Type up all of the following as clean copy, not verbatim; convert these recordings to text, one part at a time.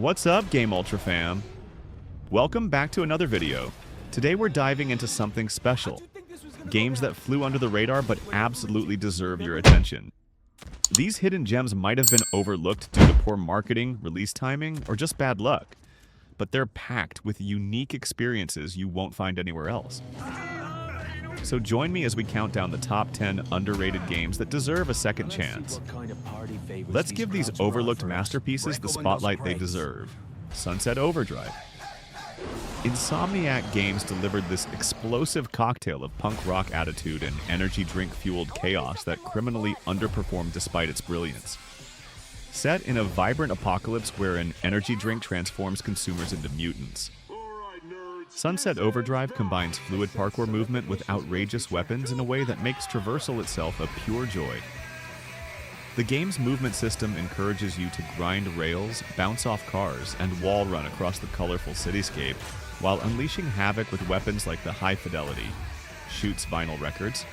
What's up, Game Ultra fam? Welcome back to another video. Today we're diving into something special. Games that flew under the radar but absolutely deserve your attention. These hidden gems might have been overlooked due to poor marketing, release timing, or just bad luck. But they're packed with unique experiences you won't find anywhere else. So join me as we count down the top 10 underrated games that deserve a second chance. Let's give these overlooked masterpieces the spotlight they deserve. Sunset Overdrive. Insomniac Games delivered this explosive cocktail of punk rock attitude and energy drink-fueled chaos that criminally underperformed despite its brilliance. Set in a vibrant apocalypse where an energy drink transforms consumers into mutants. Sunset Overdrive combines fluid parkour movement with outrageous weapons in a way that makes traversal itself a pure joy. The game's movement system encourages you to grind rails, bounce off cars, and wall run across the colorful cityscape, while unleashing havoc with weapons like the High Fidelity, shoots vinyl records,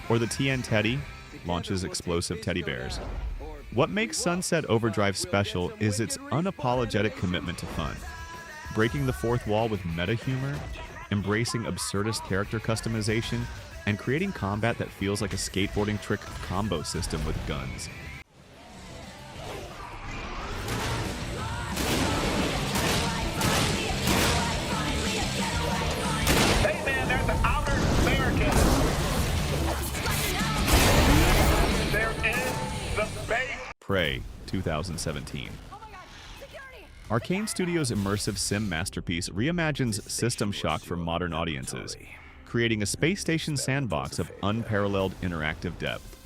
or the TN Teddy, launches explosive teddy bears. What makes Sunset Overdrive special is its unapologetic commitment to fun. Breaking the fourth wall with meta humor, embracing absurdist character customization, and creating combat that feels like a skateboarding trick combo system with guns. Hey man, there's an outer American. They're in the base. Prey, 2017. Arcane Studios' immersive sim masterpiece reimagines System Shock for modern audiences, creating a space station sandbox of unparalleled interactive depth.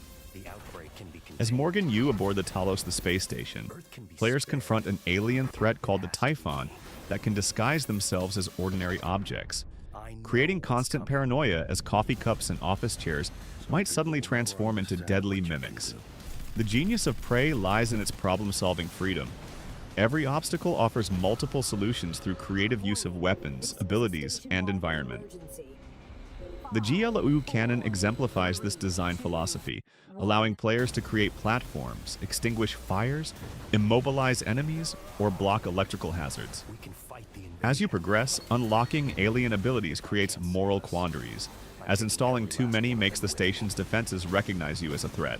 As Morgan Yu aboard the Talos the space station, players confront an alien threat called the Typhon that can disguise themselves as ordinary objects, creating constant paranoia as coffee cups and office chairs might suddenly transform into deadly mimics. The genius of Prey lies in its problem-solving freedom. Every obstacle offers multiple solutions through creative use of weapons, abilities, and environment. The GLOU canon exemplifies this design philosophy, allowing players to create platforms, extinguish fires, immobilize enemies, or block electrical hazards. As you progress, unlocking alien abilities creates moral quandaries, as installing too many makes the station's defenses recognize you as a threat.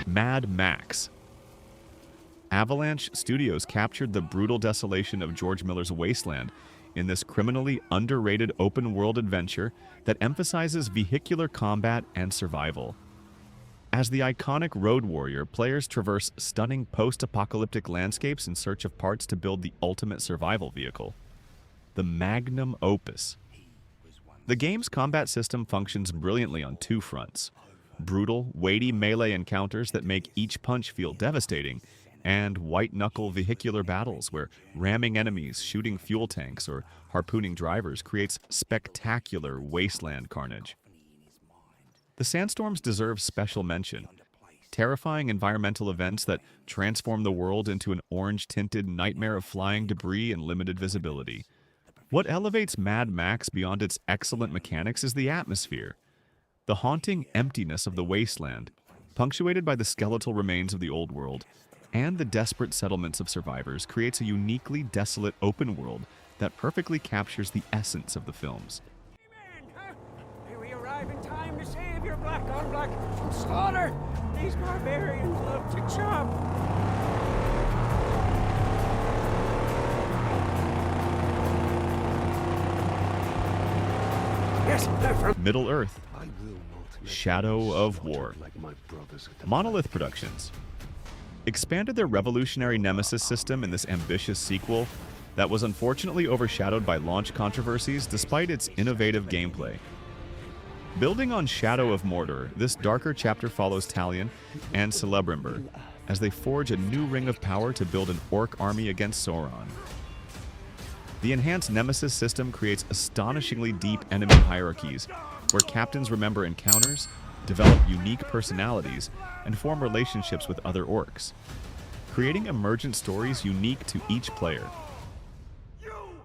Mad Max. Avalanche Studios captured the brutal desolation of George Miller's wasteland in this criminally underrated open-world adventure that emphasizes vehicular combat and survival. As the iconic road warrior, players traverse stunning post-apocalyptic landscapes in search of parts to build the ultimate survival vehicle, the magnum opus. The game's combat system functions brilliantly on two fronts: brutal, weighty melee encounters that make each punch feel devastating, and white-knuckle vehicular battles where ramming enemies, shooting fuel tanks, or harpooning drivers creates spectacular wasteland carnage. The sandstorms deserve special mention. Terrifying environmental events that transform the world into an orange-tinted nightmare of flying debris and limited visibility. What elevates Mad Max beyond its excellent mechanics is the atmosphere. The haunting emptiness of the wasteland, punctuated by the skeletal remains of the old world, and the desperate settlements of survivors, creates a uniquely desolate open world that perfectly captures the essence of the films. May we arrive in time to save your black on black from slaughter. These barbarians love to chop. Yes, Middle Earth. Shadow of War. Monolith Productions expanded their revolutionary Nemesis system in this ambitious sequel that was unfortunately overshadowed by launch controversies despite its innovative gameplay. Building on Shadow of Mordor, this darker chapter follows Talion and Celebrimbor as they forge a new ring of power to build an orc army against Sauron. The enhanced Nemesis system creates astonishingly deep enemy hierarchies, where captains remember encounters, develop unique personalities, and form relationships with other orcs, creating emergent stories unique to each player.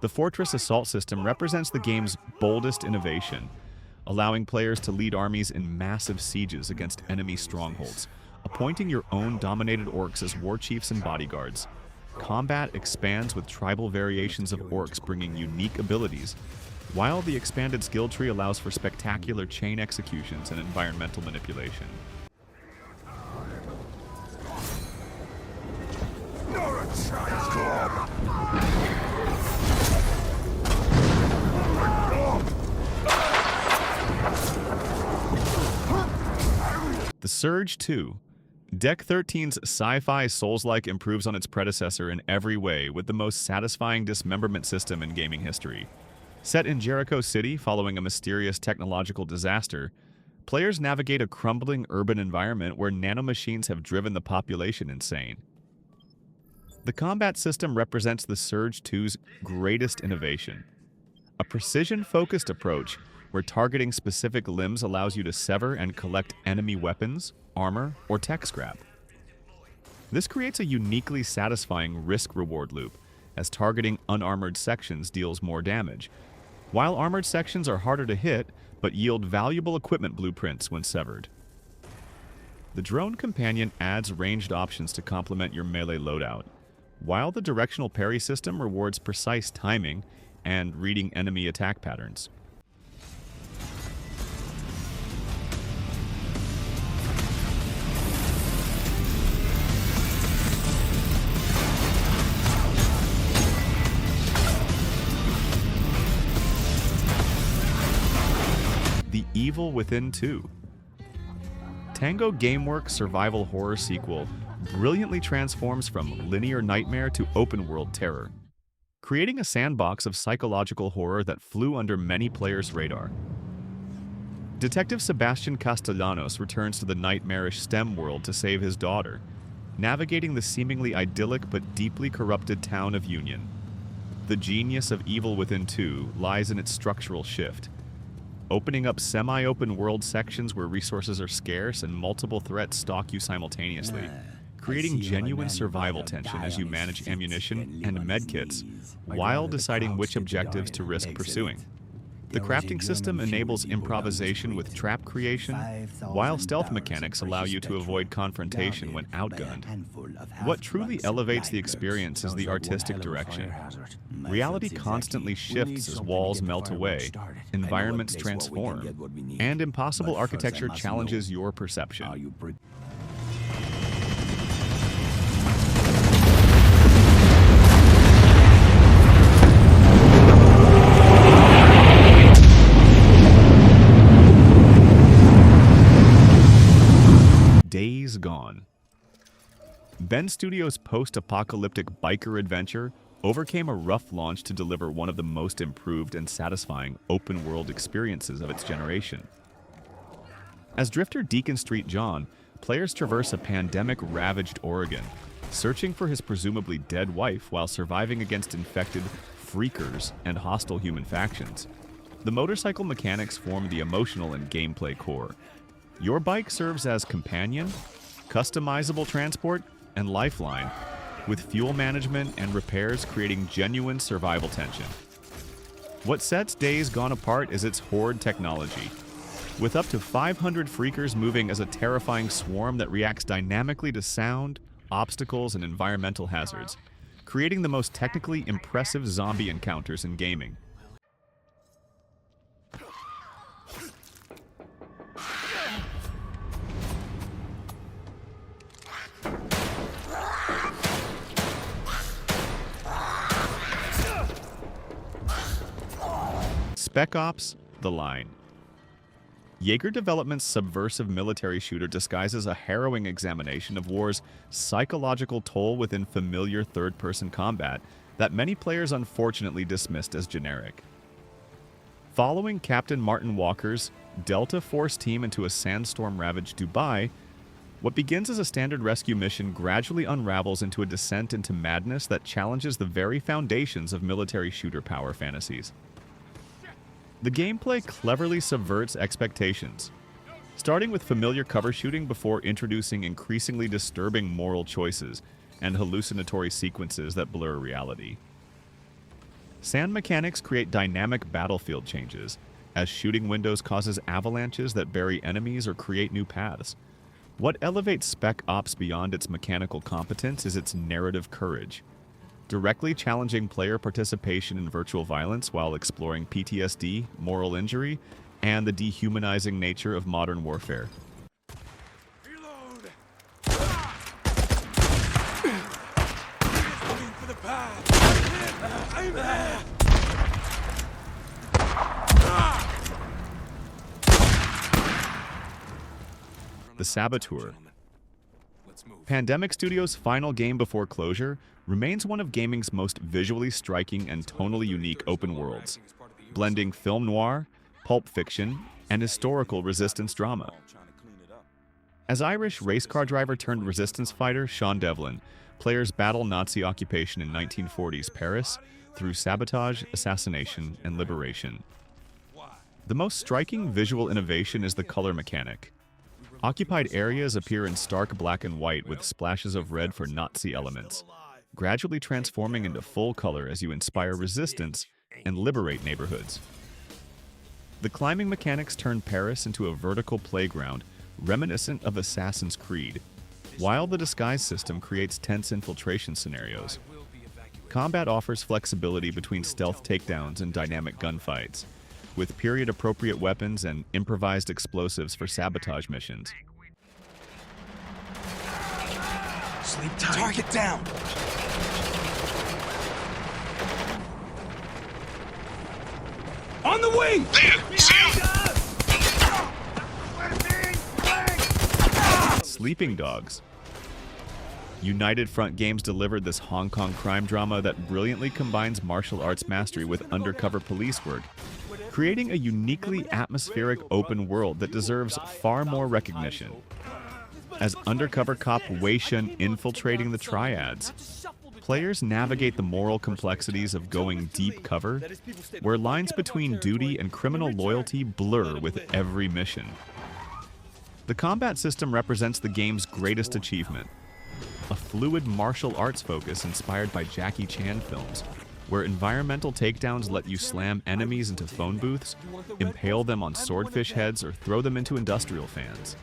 The Fortress Assault system represents the game's boldest innovation, allowing players to lead armies in massive sieges against enemy strongholds, appointing your own dominated orcs as war chiefs and bodyguards. Combat expands with tribal variations of orcs bringing unique abilities, while the expanded skill tree allows for spectacular chain executions and environmental manipulation. The Surge 2. Deck 13's sci-fi Souls-like improves on its predecessor in every way with the most satisfying dismemberment system in gaming history. Set in Jericho City following a mysterious technological disaster, players navigate a crumbling urban environment where nanomachines have driven the population insane. The combat system represents the Surge 2's greatest innovation. A precision-focused approach where targeting specific limbs allows you to sever and collect enemy weapons, armor, or tech scrap. This creates a uniquely satisfying risk-reward loop, as targeting unarmored sections deals more damage, while armored sections are harder to hit but yield valuable equipment blueprints when severed. The Drone Companion adds ranged options to complement your melee loadout, while the directional parry system rewards precise timing and reading enemy attack patterns. The Evil Within 2. Tango Gameworks' survival horror sequel brilliantly transforms from linear nightmare to open-world terror, creating a sandbox of psychological horror that flew under many players' radar. Detective Sebastian Castellanos returns to the nightmarish STEM world to save his daughter, navigating the seemingly idyllic but deeply corrupted town of Union. The genius of Evil Within 2 lies in its structural shift, opening up semi-open world sections where resources are scarce and multiple threats stalk you simultaneously, creating genuine survival tension as you manage ammunition and medkits while deciding which objectives to risk pursuing. The crafting system enables improvisation with trap creation, while stealth mechanics allow you to avoid confrontation when outgunned. What truly elevates the experience is the artistic direction. Reality constantly shifts as walls melt away, environments transform, and impossible architecture challenges your perception. Days Gone. Bend Studios' post-apocalyptic biker adventure overcame a rough launch to deliver one of the most improved and satisfying open-world experiences of its generation. As drifter Deacon Street John, players traverse a pandemic-ravaged Oregon, searching for his presumably dead wife while surviving against infected freakers and hostile human factions. The motorcycle mechanics form the emotional and gameplay core. Your bike serves as companion, customizable transport, and lifeline, with fuel management and repairs creating genuine survival tension. What sets Days Gone apart is its horde technology, with up to 500 freakers moving as a terrifying swarm that reacts dynamically to sound, obstacles, and environmental hazards, creating the most technically impressive zombie encounters in gaming. Spec Ops The Line. Jaeger Development's subversive military shooter disguises a harrowing examination of war's psychological toll within familiar third-person combat that many players unfortunately dismissed as generic. Following Captain Martin Walker's Delta Force team into a sandstorm-ravaged Dubai, what begins as a standard rescue mission gradually unravels into a descent into madness that challenges the very foundations of military shooter power fantasies. The gameplay cleverly subverts expectations, starting with familiar cover shooting before introducing increasingly disturbing moral choices and hallucinatory sequences that blur reality. Sand mechanics create dynamic battlefield changes, as shooting windows causes avalanches that bury enemies or create new paths. What elevates Spec Ops beyond its mechanical competence is its narrative courage, directly challenging player participation in virtual violence while exploring PTSD, moral injury, and the dehumanizing nature of modern warfare. Reload! Looking for the path! The Saboteur. Pandemic Studios' final game before closure remains one of gaming's most visually striking and tonally unique open worlds, blending film noir, pulp fiction, and historical resistance drama. As Irish race car driver turned resistance fighter Sean Devlin, players battle Nazi occupation in 1940s Paris through sabotage, assassination, and liberation. The most striking visual innovation is the color mechanic. Occupied areas appear in stark black and white with splashes of red for Nazi elements, gradually transforming into full color as you inspire resistance and liberate neighborhoods. The climbing mechanics turn Paris into a vertical playground reminiscent of Assassin's Creed, while the disguise system creates tense infiltration scenarios. Combat offers flexibility between stealth takedowns and dynamic gunfights, with period-appropriate weapons and improvised explosives for sabotage missions. Sleep tight. Target down! On the wing! There! See him! Sleeping Dogs. United Front Games delivered this Hong Kong crime drama that brilliantly combines martial arts mastery with undercover police work, creating a uniquely atmospheric open world that deserves far more recognition. As undercover cop Wei Shun infiltrating the triads, players navigate the moral complexities of going deep cover, where lines between duty and criminal loyalty blur with every mission. The combat system represents the game's greatest achievement, a fluid martial arts focus inspired by Jackie Chan films, where environmental takedowns let you slam enemies into phone booths, impale them on swordfish heads, or throw them into industrial fans.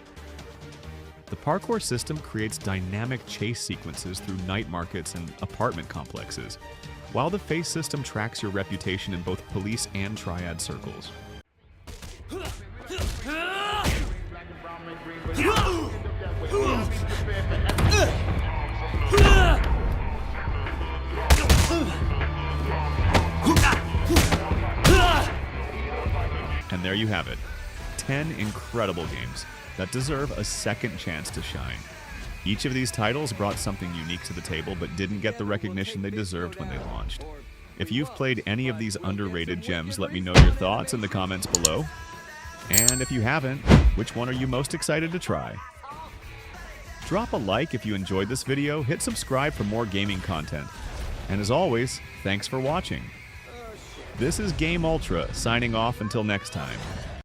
The parkour system creates dynamic chase sequences through night markets and apartment complexes, while the face system tracks your reputation in both police and triad circles. And there you have it, 10 incredible games that deserve a second chance to shine. Each of these titles brought something unique to the table but didn't get the recognition they deserved when they launched. If you've played any of these underrated gems, let me know your thoughts in the comments below. And if you haven't, which one are you most excited to try? Drop a like if you enjoyed this video, hit subscribe for more gaming content. And as always, thanks for watching. This is Game Ultra, signing off until next time.